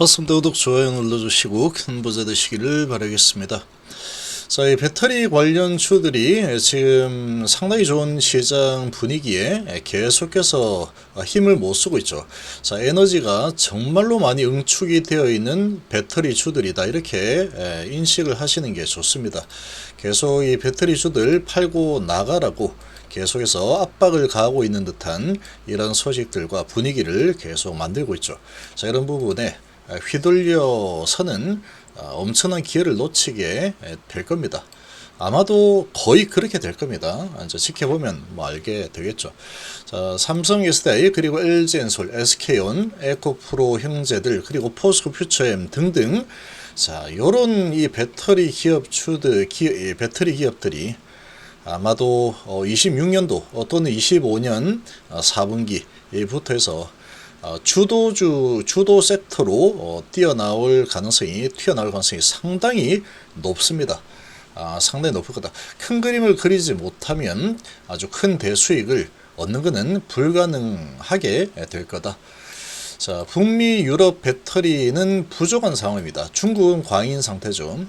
봤습니다. 구독, 좋아요 눌러주시고 큰 부자 되시기를 바라겠습니다. 자, 이 배터리 관련 주들이 지금 상당히 좋은 시장 분위기에 계속해서 힘을 못 쓰고 있죠. 자, 에너지가 정말로 많이 응축이 되어 있는 배터리 주들이다, 이렇게 인식을 하시는 게 좋습니다. 계속 이 배터리 주들 팔고 나가라고 계속해서 압박을 가하고 있는 듯한 이런 소식들과 분위기를 계속 만들고 있죠. 자, 이런 부분에 휘둘려서는 엄청난 기회를 놓치게 될 겁니다. 아마도 거의 그렇게 될 겁니다. 이제 지켜보면 뭐 알게 되겠죠. 자, 삼성 SDI 그리고 LG엔솔, SK온, 에코프로 형제들 그리고 포스코퓨처엠 등등, 자, 요런 이 배터리 배터리 기업들이 아마도 26년도 또는 25년 4분기부터 해서 주도 섹터로 튀어나올 가능성이 상당히 높습니다. 상당히 높을 거다. 큰 그림을 그리지 못하면 아주 큰 대수익을 얻는 것은 불가능하게 될 거다. 자, 북미 유럽 배터리는 부족한 상황입니다. 중국은 과잉인 상태죠.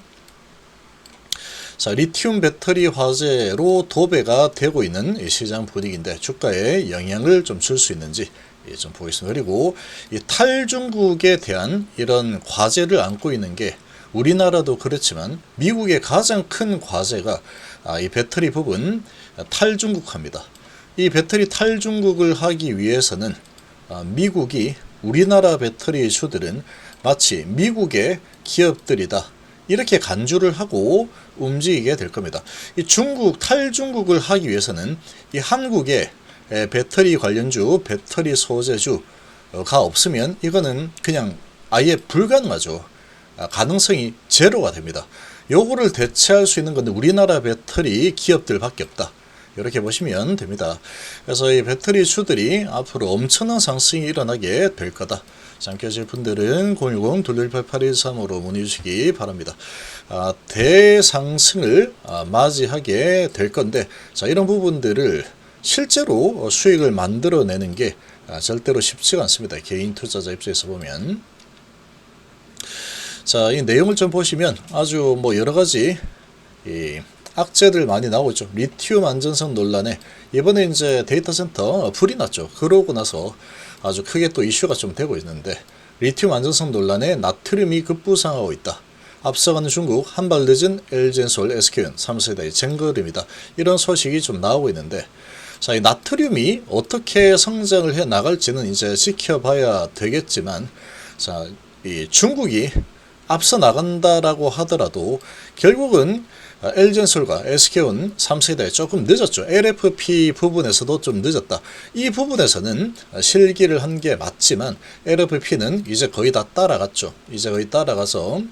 자, 리튬 배터리 화재로 도배가 되고 있는 시장 분위기인데 주가에 영향을 좀 줄 수 있는지 좀 보겠습니다. 그리고 이 탈중국에 대한 이런 과제를 안고 있는 게 우리나라도 그렇지만 미국의 가장 큰 과제가 이 배터리 부분 탈중국화입니다. 이 배터리 탈중국을 하기 위해서는 미국이 우리나라 배터리 주들은 마치 미국의 기업들이다, 이렇게 간주를 하고 움직이게 될 겁니다. 이 탈중국을 하기 위해서는 이 한국의 배터리 관련주, 배터리 소재주가 없으면 이거는 그냥 아예 불가능하죠. 가능성이 제로가 됩니다. 요거를 대체할 수 있는 건 우리나라 배터리 기업들밖에 없다, 이렇게 보시면 됩니다. 그래서 이 배터리 주들이 앞으로 엄청난 상승이 일어나게 될 거다. 잠겨질 분들은 010-218-8113으로 문의 주시기 바랍니다. 대상승을 맞이하게 될 건데, 자, 이런 부분들을 실제로 수익을 만들어내는 게 절대로 쉽지가 않습니다. 개인 투자자 입장에서 보면. 자, 이 내용을 좀 보시면 아주 뭐 여러 가지 악재들 많이 나오고 있죠. 리튬 안전성 논란에 이번에 이제 데이터 센터 불이 났죠. 그러고 나서 아주 크게 또 이슈가 좀 되고 있는데, 리튬 안전성 논란에 나트륨이 급부상하고 있다. 앞서가는 중국, 한발 늦은 LG엔솔, SK온 3세대의 쟁거림이다, 이런 소식이 좀 나오고 있는데, 자, 이 나트륨이 어떻게 성장을 해 나갈지는 이제 지켜봐야 되겠지만, 자, 이 중국이 앞서 나간다라고 하더라도 결국은 LG엔솔과 SK온 3세대 조금 늦었죠. LFP 부분에서도 좀 늦었다. 이 부분에서는 실기를 한 게 맞지만 LFP는 이제 거의 다 따라갔죠. 이제 거의 따라가서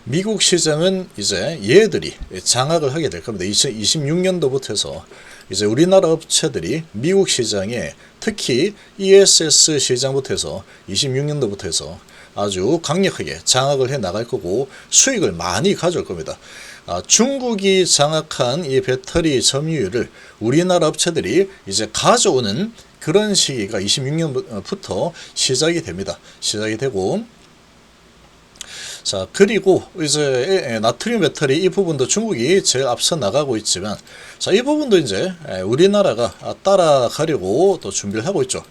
미국 시장은 이제 얘들이 장악을 하게 될 겁니다. 2026년도부터 해서 이제 우리나라 업체들이 미국 시장에, 특히 ESS 시장부터 해서 26년도부터 해서 아주 강력하게 장악을 해 나갈 거고 수익을 많이 가져올 겁니다. 중국이 장악한 이 배터리 점유율을 우리나라 업체들이 이제 가져오는 그런 시기가 26년부터 시작이 됩니다. 시작이 되고, 자, 그리고 이제 나트륨 배터리 이 부분도 중국이 제일 앞서 나가고 있지만, 자, 이 부분도 이제 우리나라가 따라가려고 또 준비를 하고 있죠.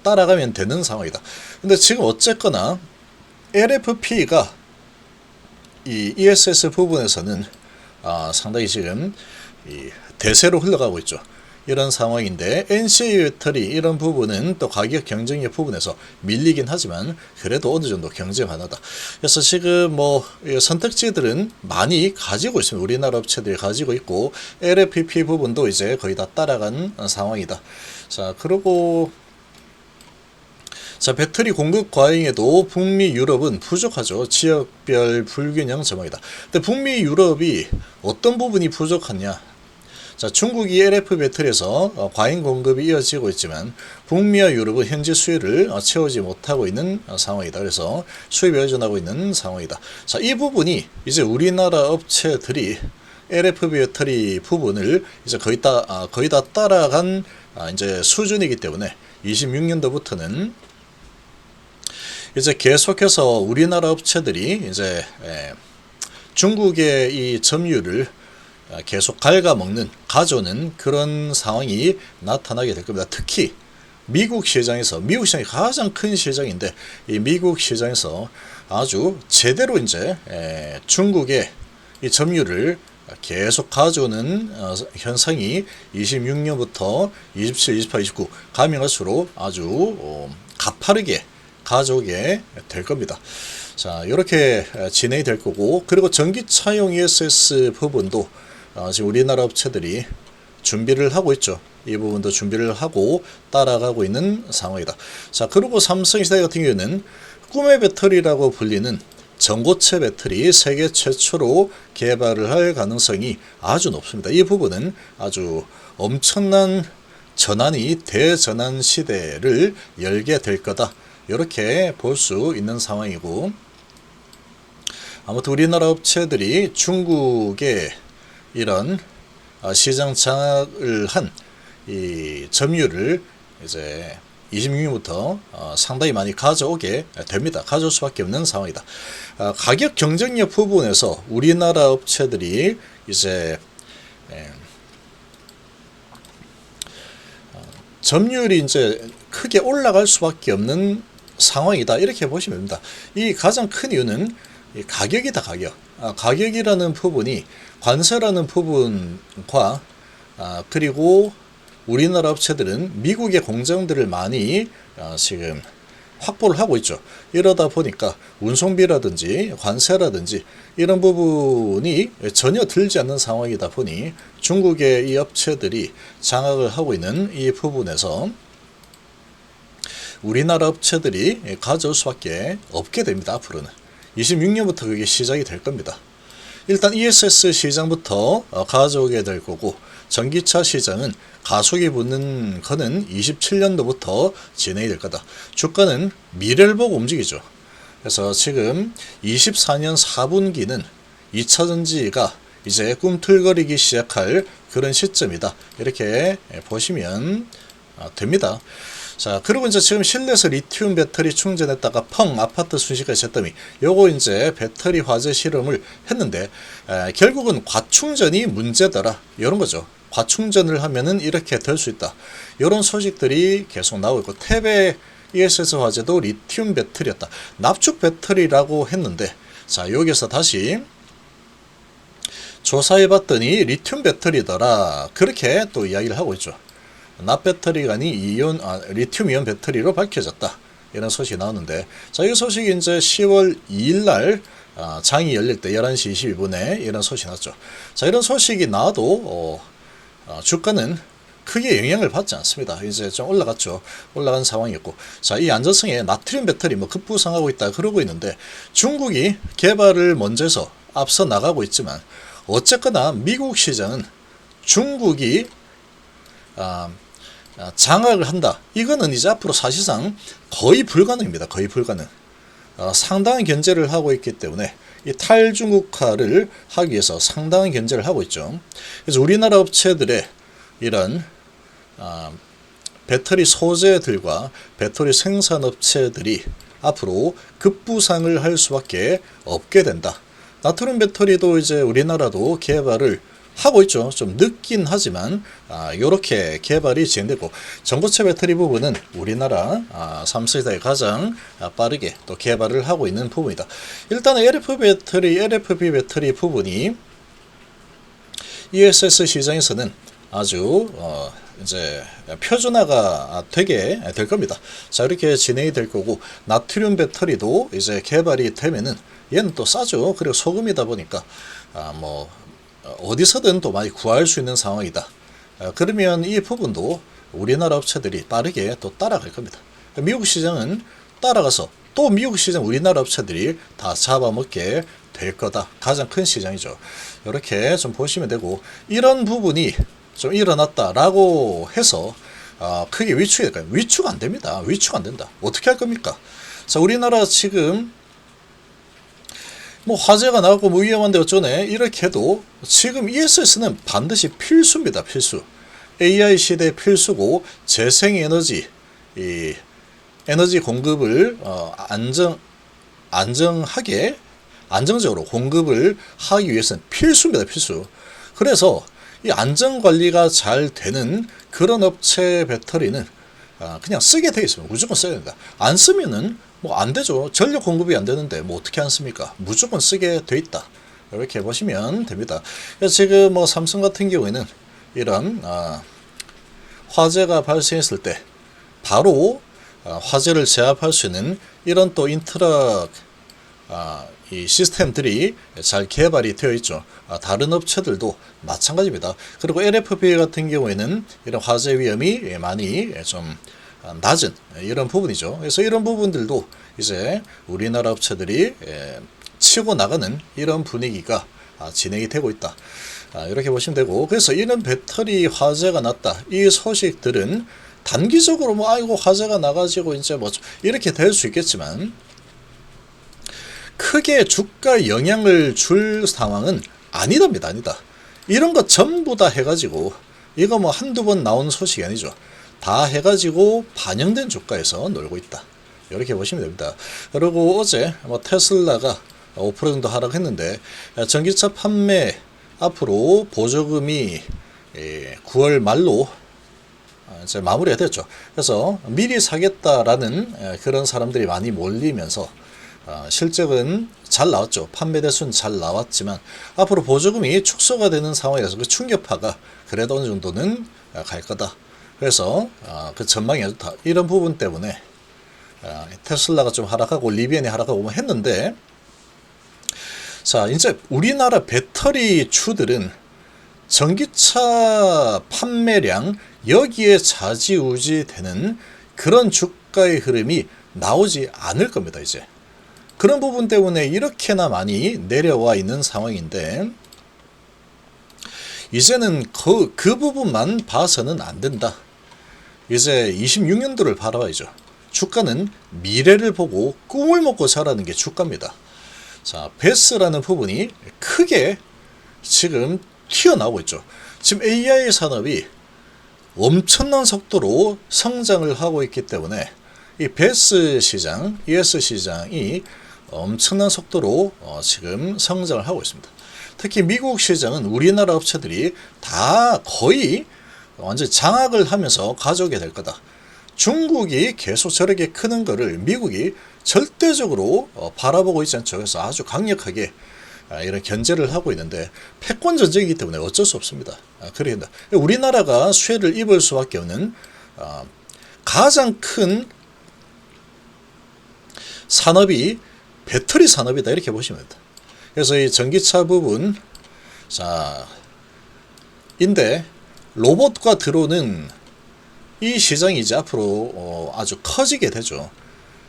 따라가면 되는 상황이다. 근데 지금 어쨌거나 LFP가 이 ESS 부분에서는 상당히 지금 대세로 흘러가고 있죠. 이런 상황인데 NCA 배터리 이런 부분은 또 가격 경쟁력 부분에서 밀리긴 하지만 그래도 어느 정도 경쟁하다. 그래서 지금 뭐 선택지들은 많이 가지고 있습니다. 우리나라 업체들이 가지고 있고 LFP 부분도 이제 거의 다 따라간 상황이다. 자, 그리고 자, 배터리 공급 과잉에도 북미 유럽은 부족하죠. 지역별 불균형 전망이다. 근데 북미 유럽이 어떤 부분이 부족하냐? 자, 중국이 LF 배터리에서 과잉 공급이 이어지고 있지만 북미와 유럽은 현재 수요를 채우지 못하고 있는 상황이다. 그래서 수입이 여전하고 있는 상황이다. 자, 이 부분이 이제 우리나라 업체들이 LF 배터리 부분을 이제 거의 다 따라간 이제 수준이기 때문에 26년도부터는 이제 계속해서 우리나라 업체들이 이제 중국의 이 점유율을 계속 갉아먹는, 가져오는 그런 상황이 나타나게 될 겁니다. 특히 미국 시장이 가장 큰 시장인데, 이 미국 시장에서 아주 제대로 이제 중국의 이 점유율을 계속 가져오는 현상이 26년부터 27, 28, 29 가면 갈수록 아주 가파르게 가져오게 될 겁니다. 자, 이렇게 진행이 될 거고, 그리고 전기차용 ESS 부분도 지금 우리나라 업체들이 준비를 하고 있죠. 이 부분도 준비를 하고 따라가고 있는 상황이다. 자, 그리고 삼성시대 같은 경우에는 꿈의 배터리라고 불리는 전고체 배터리 세계 최초로 개발을 할 가능성이 아주 높습니다. 이 부분은 아주 엄청난 대전환 시대를 열게 될 거다. 이렇게 볼 수 있는 상황이고, 아무튼 우리나라 업체들이 중국의 이런 시장 장악을 한 이 점유율을 이제 26년부터 상당히 많이 가져오게 됩니다. 가져올 수밖에 없는 상황이다. 가격 경쟁력 부분에서 우리나라 업체들이 이제 점유율이 이제 크게 올라갈 수밖에 없는 상황이다. 이렇게 보시면 됩니다. 이 가장 큰 이유는 이 가격이다. 가격이라는 부분이 관세라는 부분과 그리고 우리나라 업체들은 미국의 공장들을 많이 지금 확보를 하고 있죠. 이러다 보니까 운송비라든지 관세라든지 이런 부분이 전혀 들지 않는 상황이다 보니 중국의 이 업체들이 장악을 하고 있는 이 부분에서 우리나라 업체들이 가져올 수밖에 없게 됩니다. 앞으로는 26년부터 그게 시작이 될 겁니다. 일단 ESS 시장부터 가져오게 될 거고, 전기차 시장은 가속이 붙는 거는 27년도부터 진행이 될 거다. 주가는 미래를 보고 움직이죠. 그래서 지금 24년 4분기는 2차전지가 이제 꿈틀거리기 시작할 그런 시점이다. 이렇게 보시면 됩니다. 자, 그리고 이제 지금 실내에서 리튬 배터리 충전했다가 펑 아파트 순식간에 쟀더니 요거 이제 배터리 화재 실험을 했는데 결국은 과충전이 문제더라. 이런 거죠. 과충전을 하면은 이렇게 될 수 있다. 이런 소식들이 계속 나오고 있고, 탭의 ESS 화재도 리튬 배터리였다. 납축 배터리라고 했는데, 자, 여기서 다시 조사해봤더니 리튬 배터리더라. 그렇게 또 이야기를 하고 있죠. 납배터리가 아닌 리튬 이온 배터리로 밝혀졌다. 이런 소식이 나오는데, 자, 이 소식이 이제 10월 2일 날 장이 열릴 때 11시 22분에 이런 소식이 났죠. 자, 이런 소식이 나와도 주가는 크게 영향을 받지 않습니다. 이제 좀 올라갔죠. 올라간 상황이었고, 자, 이 안전성에 나트륨 배터리 급부상하고 있다 그러고 있는데, 중국이 개발을 먼저 해서 앞서 나가고 있지만, 어쨌거나 미국 시장은 중국이 장악을 한다. 이거는 이제 앞으로 사실상 거의 불가능입니다. 거의 불가능. 상당한 견제를 하고 있기 때문에 이 탈중국화를 하기 위해서 상당한 견제를 하고 있죠. 그래서 우리나라 업체들의 이런 배터리 소재들과 배터리 생산업체들이 앞으로 급부상을 할 수밖에 없게 된다. 나트륨 배터리도 이제 우리나라도 개발을 하고 있죠. 좀 늦긴 하지만 이렇게 개발이 진행되고, 전고체 배터리 부분은 우리나라 삼성시대에 가장 빠르게 또 개발을 하고 있는 부분이다. 일단 LFP 배터리 부분이 ESS 시장에서는 아주 이제 표준화가 되게 될 겁니다. 자, 이렇게 진행이 될 거고, 나트륨 배터리도 이제 개발이 되면은 얘는 또 싸죠. 그리고 소금이다 보니까 어디서든 또 많이 구할 수 있는 상황이다. 그러면 이 부분도 우리나라 업체들이 빠르게 또 따라갈 겁니다. 미국 시장은 따라가서 또 미국 시장 우리나라 업체들이 다 잡아먹게 될 거다. 가장 큰 시장이죠. 이렇게 좀 보시면 되고, 이런 부분이 좀 일어났다라고 해서 크게 위축이 될까요? 위축 안 됩니다. 위축 안 된다. 어떻게 할 겁니까? 자, 우리나라 지금 화재가 나고 위험한데 어쩌네 이렇게 해도 지금 ESS는 반드시 필수입니다. 필수. AI 시대 필수고, 재생에너지 에너지 공급을 안정적으로 공급을 하기 위해서는 필수입니다. 필수. 그래서 이 안전관리가 잘 되는 그런 업체 배터리는 그냥 쓰게 되어 있습니다. 무조건 써야 된다. 안 쓰면은 뭐 안 되죠. 전력 공급이 안 되는데 뭐 어떻게 안 씁니까? 무조건 쓰게 돼 있다. 이렇게 보시면 됩니다. 지금 뭐 삼성 같은 경우에는 이런 화재가 발생했을 때 바로 화재를 제압할 수 있는 이런 또 인트라 이 시스템들이 잘 개발이 되어 있죠. 다른 업체들도 마찬가지입니다. 그리고 LFP 같은 경우에는 이런 화재 위험이 많이 좀 낮은 이런 부분이죠. 그래서 이런 부분들도 이제 우리나라 업체들이 치고 나가는 이런 분위기가 진행이 되고 있다. 이렇게 보시면 되고, 그래서 이런 배터리 화재가 났다. 이 소식들은 단기적으로 뭐 아이고 화재가 나가지고 이제 뭐 이렇게 될 수 있겠지만 크게 주가에 영향을 줄 상황은 아니답니다. 아니다. 이런 거 전부 다 해가지고 이거 뭐 한두 번 나온 소식이 아니죠. 다 해가지고 반영된 주가에서 놀고 있다. 이렇게 보시면 됩니다. 그리고 어제 뭐 테슬라가 5% 정도 하락했는데 전기차 판매 앞으로 보조금이 9월 말로 이제 마무리가 됐죠. 그래서 미리 사겠다라는 그런 사람들이 많이 몰리면서 실적은 잘 나왔죠. 판매 대수는 잘 나왔지만 앞으로 보조금이 축소가 되는 상황이라서 그 충격파가 그래도 어느 정도는 갈 거다. 그래서 그 전망이 아주 좋다. 이런 부분 때문에 테슬라가 좀 하락하고 리비안이 하락하고 했는데, 자 이제 우리나라 배터리 주들은 전기차 판매량 여기에 좌지우지 되는 그런 주가의 흐름이 나오지 않을 겁니다. 이제 그런 부분 때문에 이렇게나 많이 내려와 있는 상황인데, 이제는 그 부분만 봐서는 안 된다. 이제 26년도를 바라봐야죠. 주가는 미래를 보고 꿈을 먹고 자라는 게 주가입니다. 자, 베스라는 부분이 크게 지금 튀어나오고 있죠. 지금 AI 산업이 엄청난 속도로 성장을 하고 있기 때문에 이 베스 시장, ES 시장이 엄청난 속도로 지금 성장을 하고 있습니다. 특히 미국 시장은 우리나라 업체들이 다 거의 완전 장악을 하면서 가져오게 될 거다. 중국이 계속 저렇게 크는 거를 미국이 절대적으로 바라보고 있지 않죠. 그래서 아주 강력하게 이런 견제를 하고 있는데 패권 전쟁이기 때문에 어쩔 수 없습니다. 그러니까 우리나라가 수혜를 입을 수밖에 없는 가장 큰 산업이 배터리 산업이다. 이렇게 보시면 됩니다. 그래서 이 전기차 부분, 자, 인데 로봇과 드론은 이 시장이 이제 앞으로 아주 커지게 되죠.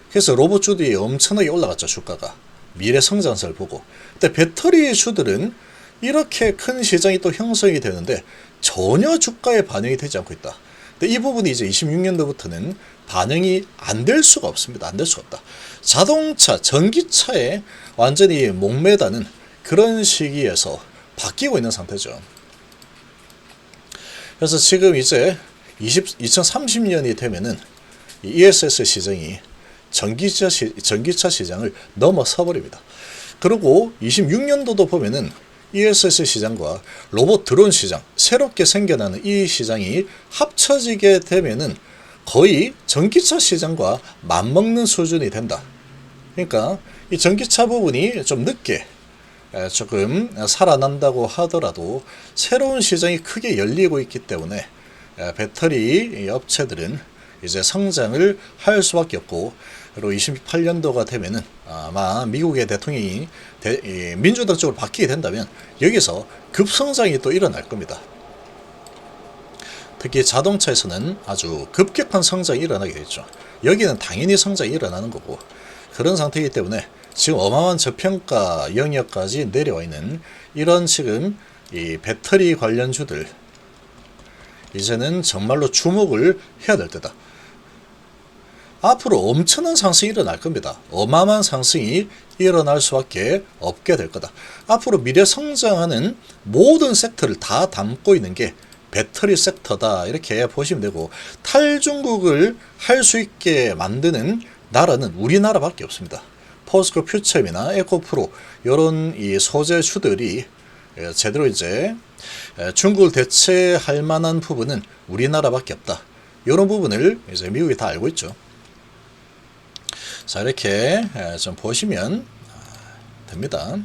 그래서 로봇주들이 엄청나게 올라갔죠. 주가가 미래 성장세를 보고. 근데 배터리 주들은 이렇게 큰 시장이 또 형성이 되는데 전혀 주가에 반영이 되지 않고 있다. 근데 이 부분이 이제 26년도부터는 반영이 안 될 수가 없습니다. 안 될 수가 없다. 자동차, 전기차에 완전히 목매다는 그런 시기에서 바뀌고 있는 상태죠. 그래서 지금 이제 2030년이 되면은 ESS 시장이 전기차 시장을 넘어서 버립니다. 그리고 26년도도 보면은 ESS 시장과 로봇 드론 시장, 새롭게 생겨나는 이 시장이 합쳐지게 되면은 거의 전기차 시장과 맞먹는 수준이 된다. 그러니까 이 전기차 부분이 좀 늦게 조금 살아난다고 하더라도 새로운 시장이 크게 열리고 있기 때문에 배터리 업체들은 이제 성장을 할 수밖에 없고, 그리고 28년도가 되면은 아마 미국의 대통령이 민주당 쪽으로 바뀌게 된다면 여기서 급성장이 또 일어날 겁니다. 특히 자동차에서는 아주 급격한 성장이 일어나게 되죠. 여기는 당연히 성장이 일어나는 거고, 그런 상태이기 때문에 지금 어마어마한 저평가 영역까지 내려와 있는 이런 지금 이 배터리 관련주들, 이제는 정말로 주목을 해야 될 때다. 앞으로 엄청난 상승이 일어날 겁니다. 어마어마한 상승이 일어날 수밖에 없게 될 거다. 앞으로 미래 성장하는 모든 섹터를 다 담고 있는 게 배터리 섹터다 이렇게 보시면 되고, 탈중국을 할 수 있게 만드는 나라는 우리나라밖에 없습니다. 포스코 퓨처엠이나 에코프로 이런 이 소재주들이 제대로 이제 중국을 대체할 만한 부분은 우리나라밖에 없다. 이런 부분을 이제 미국이 다 알고 있죠. 자, 이렇게 좀 보시면 됩니다.